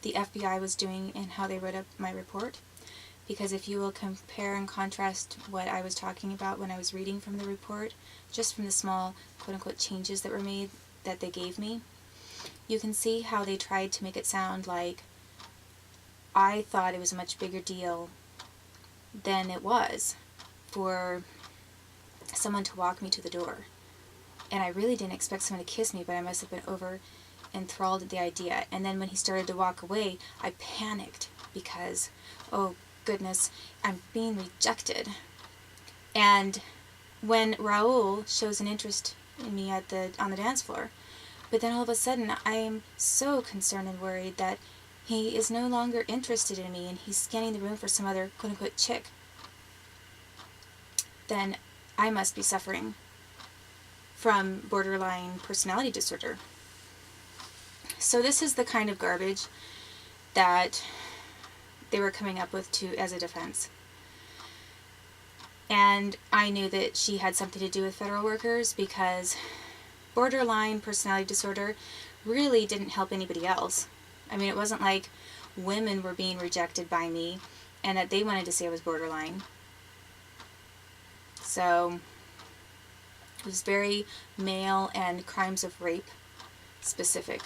the FBI was doing and how they wrote up my report. Because if you will compare and contrast what I was talking about when I was reading from the report, just from the small quote-unquote changes that were made that they gave me, you can see how they tried to make it sound like I thought it was a much bigger deal than it was for someone to walk me to the door. And I really didn't expect someone to kiss me, but I must have been over enthralled at the idea. And then when he started to walk away, I panicked because, oh goodness, I'm being rejected. And when Raul shows an interest in me on the dance floor, but then all of a sudden I am so concerned and worried that he is no longer interested in me and he's scanning the room for some other quote-unquote chick, then I must be suffering from borderline personality disorder. So this is the kind of garbage that they were coming up with as a defense. And I knew that she had something to do with federal workers because borderline personality disorder really didn't help anybody else. I mean, it wasn't like women were being rejected by me and that they wanted to say I was borderline. So it was very male and crimes of rape specific.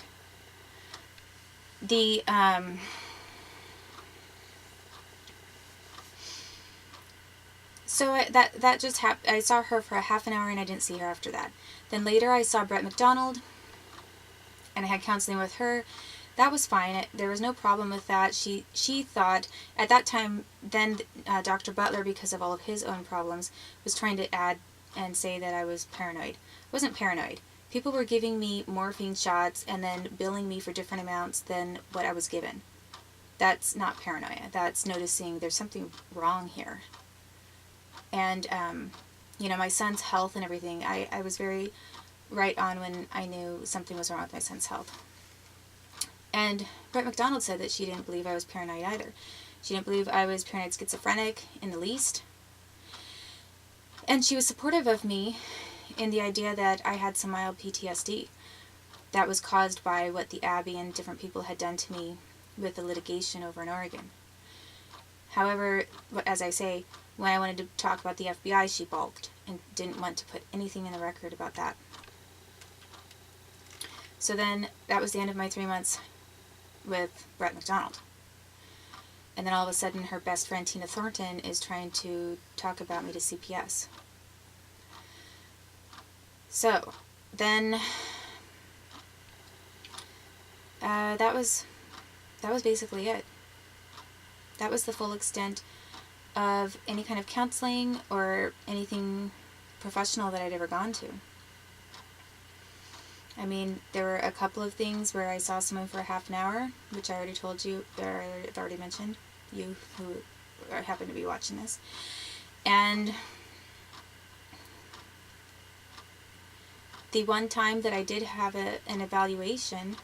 So that just happened. I saw her for a half an hour and I didn't see her after that. Then later I saw Brett McDonald and I had counseling with her. That was fine. There was no problem with that. She thought at that time, then Dr. Butler, because of all of his own problems, was trying to add and say that I was paranoid. I wasn't paranoid. People were giving me morphine shots and then billing me for different amounts than what I was given. That's not paranoia. That's noticing there's something wrong here. And, my son's health and everything, I was very right on when I knew something was wrong with my son's health. And Brett McDonald said that she didn't believe I was paranoid either. She didn't believe I was paranoid schizophrenic in the least. And she was supportive of me in the idea that I had some mild PTSD that was caused by what the Abbey and different people had done to me with the litigation over in Oregon. However, as I say, when I wanted to talk about the FBI, she balked and didn't want to put anything in the record about that. So then, that was the end of my 3 months with Brett McDonald. And then all of a sudden, her best friend Tina Thornton is trying to talk about me to CPS. So, then, that was basically it. That was the full extent of any kind of counseling or anything professional that I'd ever gone to. I mean, there were a couple of things where I saw someone for a half an hour, which I already told you, or I've already mentioned, you who happen to be watching this. And the one time that I did have an evaluation,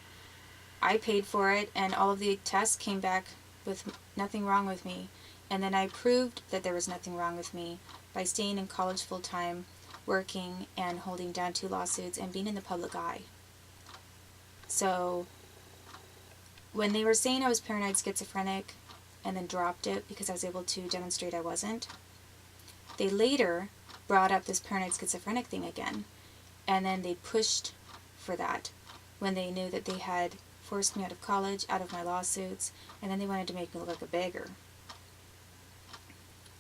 I paid for it, and all of the tests came back with nothing wrong with me. And then I proved that there was nothing wrong with me by staying in college full-time, working and holding down 2 lawsuits and being in the public eye. So when they were saying I was paranoid schizophrenic and then dropped it because I was able to demonstrate I wasn't, they later brought up this paranoid schizophrenic thing again, and then they pushed for that when they knew that they had forced me out of college, out of my lawsuits, and then they wanted to make me look like a beggar.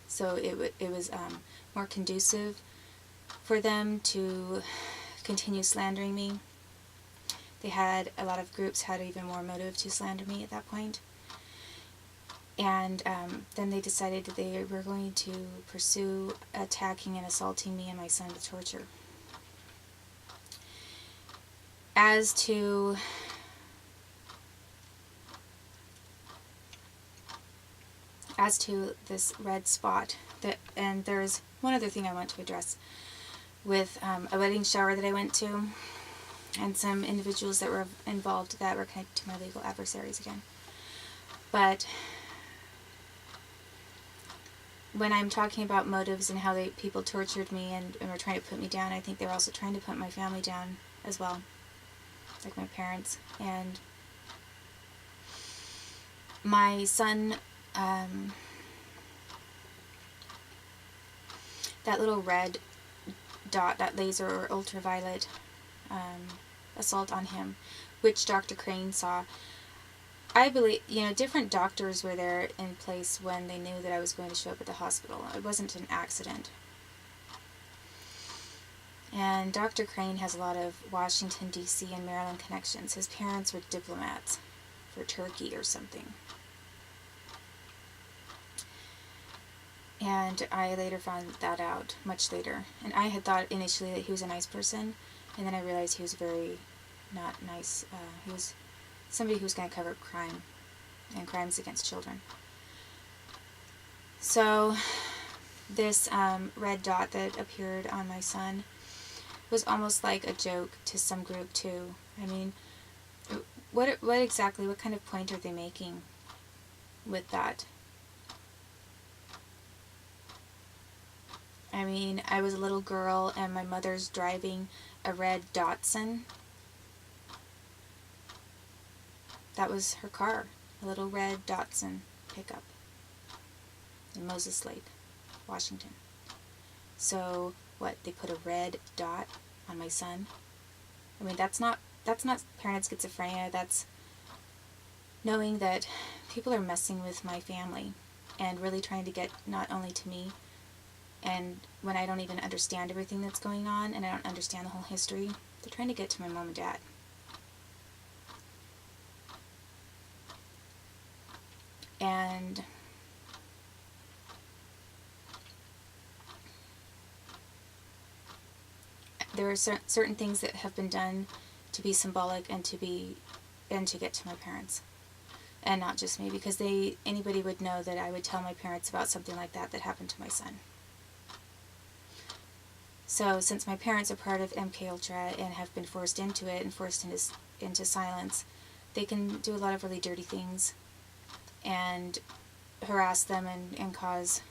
So it was more conducive for them to continue slandering me. They had a lot of groups had even more motive to slander me at that point. And then they decided that they were going to pursue attacking and assaulting me and my son with torture. As to this red spot, and there's one other thing I want to address with a wedding shower that I went to and some individuals that were involved that were connected to my legal adversaries again. But when I'm talking about motives and how people tortured me and were trying to put me down, I think they were also trying to put my family down as well, like my parents. And my son, that little red dot, that laser or ultraviolet assault on him, which Dr. Crane saw. I believe, different doctors were there in place when they knew that I was going to show up at the hospital. It wasn't an accident. And Dr. Crane has a lot of Washington, D.C. and Maryland connections. His parents were diplomats for Turkey or something. And I later found that out, much later. And I had thought initially that he was a nice person, and then I realized he was very not nice. He was somebody who was going to cover up crime and crimes against children. So this red dot that appeared on my son was almost like a joke to some group too. I mean, what kind of point are they making with that? I mean, I was a little girl and my mother's driving a red Datsun. That was her car, a little red Datsun pickup in Moses Lake, Washington. So, what, they put a red dot on my son? I mean, that's not paranoid schizophrenia. That's knowing that people are messing with my family and really trying to get not only to me, and when I don't even understand everything that's going on and I don't understand the whole history, they're trying to get to my mom and dad. And there are certain things that have been done to be symbolic and to get to my parents, and not just me, because anybody would know that I would tell my parents about something like that happened to my son. So since my parents are part of MK Ultra and have been forced into it and forced into silence, they can do a lot of really dirty things and harass them and cause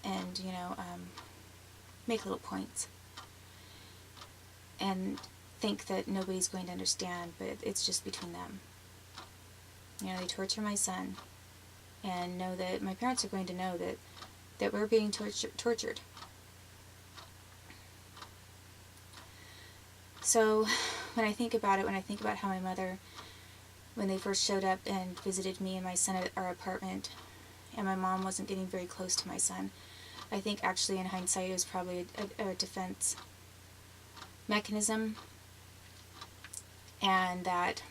and make little points and think that nobody's going to understand, but it's just between them. They torture my son and know that my parents are going to know that we're being tortured. So when I think about it, when I think about how my mother, when they first showed up and visited me and my son at our apartment, and my mom wasn't getting very close to my son, I think actually in hindsight it was probably a defense mechanism, and that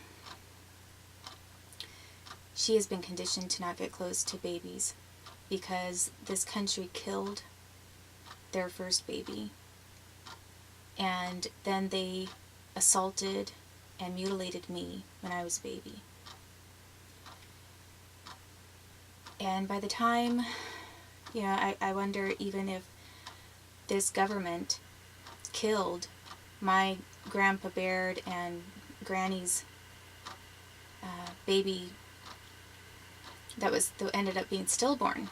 she has been conditioned to not get close to babies because this country killed their first baby, and then they assaulted and mutilated me when I was a baby. And by the time, I wonder even if this government killed my Grandpa Baird and Granny's baby that ended up being stillborn.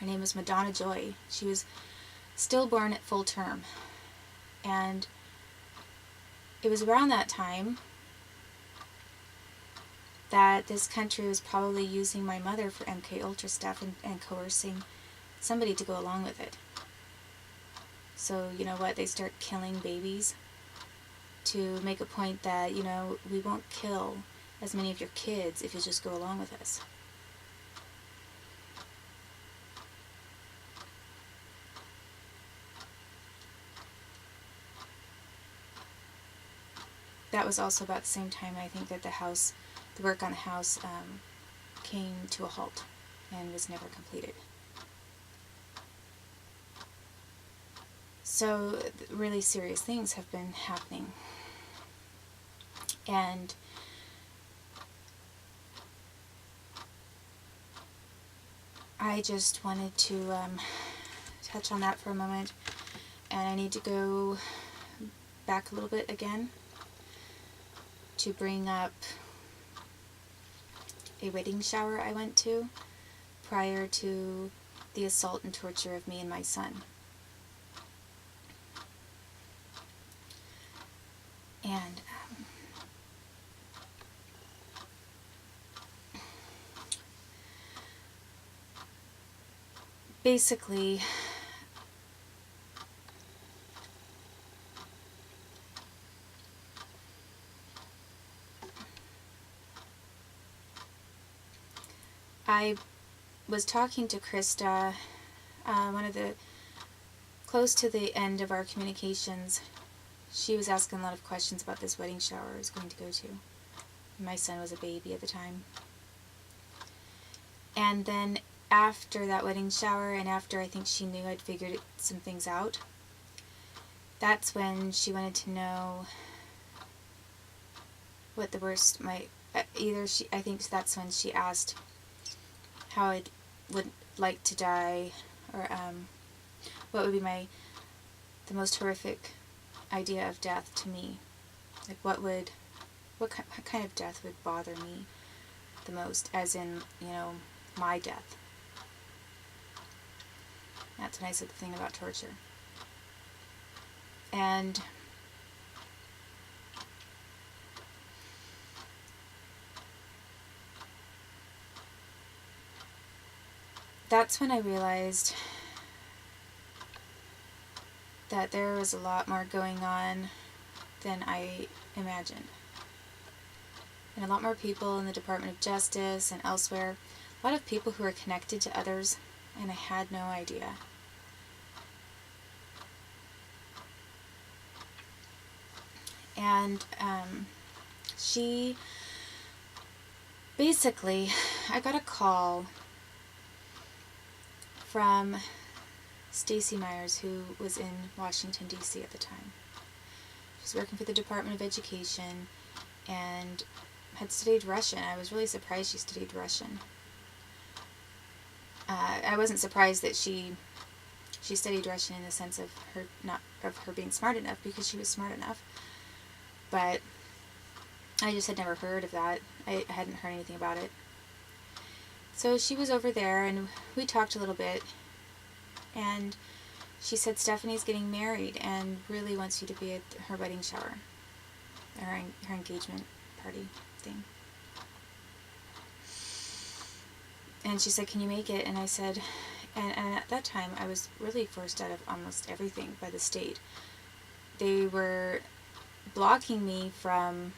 Her name was Madonna Joy. She was stillborn at full term. And it was around that time that this country was probably using my mother for MK Ultra stuff and coercing somebody to go along with it. So, you know what, they start killing babies to make a point that, we won't kill as many of your kids if you just go along with us. That was also about the same time, I think, that the work on the house came to a halt and was never completed. So really serious things have been happening. And I just wanted to touch on that for a moment, and I need to go back a little bit again to bring up a wedding shower I went to prior to the assault and torture of me and my son. And basically, I was talking to Krista, one of the, close to the end of our communications. She was asking a lot of questions about this wedding shower I was going to go to. My son was a baby at the time. And then after that wedding shower, and after I think she knew I'd figured some things out, that's when she wanted to know what the worst might, I think that's when she asked how I would like to die, or what would be the most horrific idea of death to me. Like what kind of death would bother me the most, as in, my death. That's when I said the thing about torture. And that's when I realized that there was a lot more going on than I imagined. And a lot more people in the Department of Justice and elsewhere, a lot of people who are connected to others, and I had no idea. And she, basically, I got a call from Stacy Myers, who was in Washington, D.C. at the time. She was working for the Department of Education and had studied Russian. I was really surprised she studied Russian. I wasn't surprised that she studied Russian in the sense of her being smart enough, because she was smart enough. But I just had never heard of that. I hadn't heard anything about it. So she was over there, and we talked a little bit, and she said Stephanie's getting married and really wants you to be at her wedding shower, her engagement party thing. And she said, can you make it? And I said, and at that time I was really forced out of almost everything by the state. They were blocking me from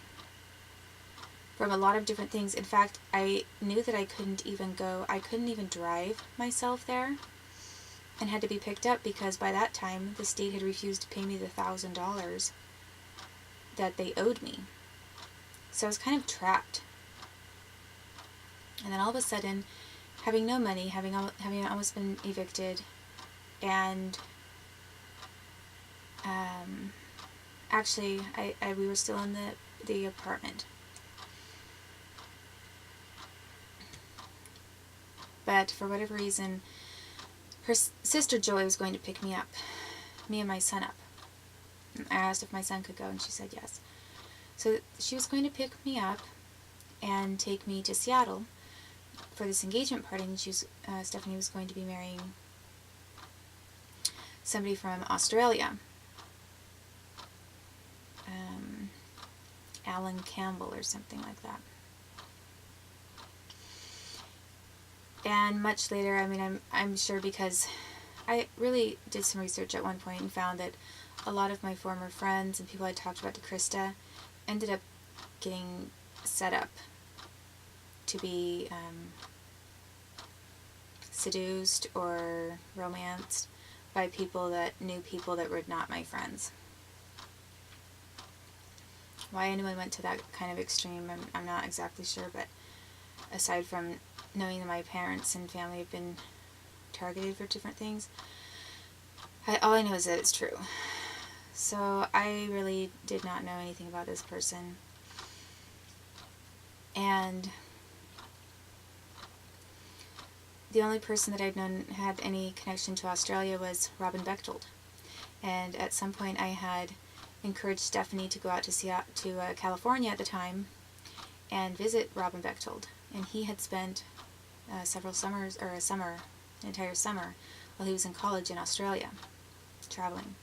a lot of different things. In fact, I knew that I couldn't even drive myself there, and had to be picked up, because by that time the state had refused to pay me the $1,000 that they owed me. So I was kind of trapped. And then all of a sudden, having no money, having almost been evicted, and actually we were still in the apartment. But for whatever reason, her sister Joy was going to pick me and my son up. I asked if my son could go, and she said yes. So she was going to pick me up and take me to Seattle for this engagement party, and Stephanie was going to be marrying somebody from Australia, Alan Campbell or something like that. And much later, I'm sure, because I really did some research at one point and found that a lot of my former friends and people I talked about to Krista ended up getting set up to be seduced or romanced by people that were not my friends. Why anyone went to that kind of extreme, I'm not exactly sure, but aside from knowing that my parents and family have been targeted for different things, all I know is that it's true. So I really did not know anything about this person. And the only person that I'd known had any connection to Australia was Robin Bechtold. And at some point I had encouraged Stephanie to go out to California at the time and visit Robin Bechtold. And he had spent several summers, or an entire summer, while he was in college in Australia, traveling.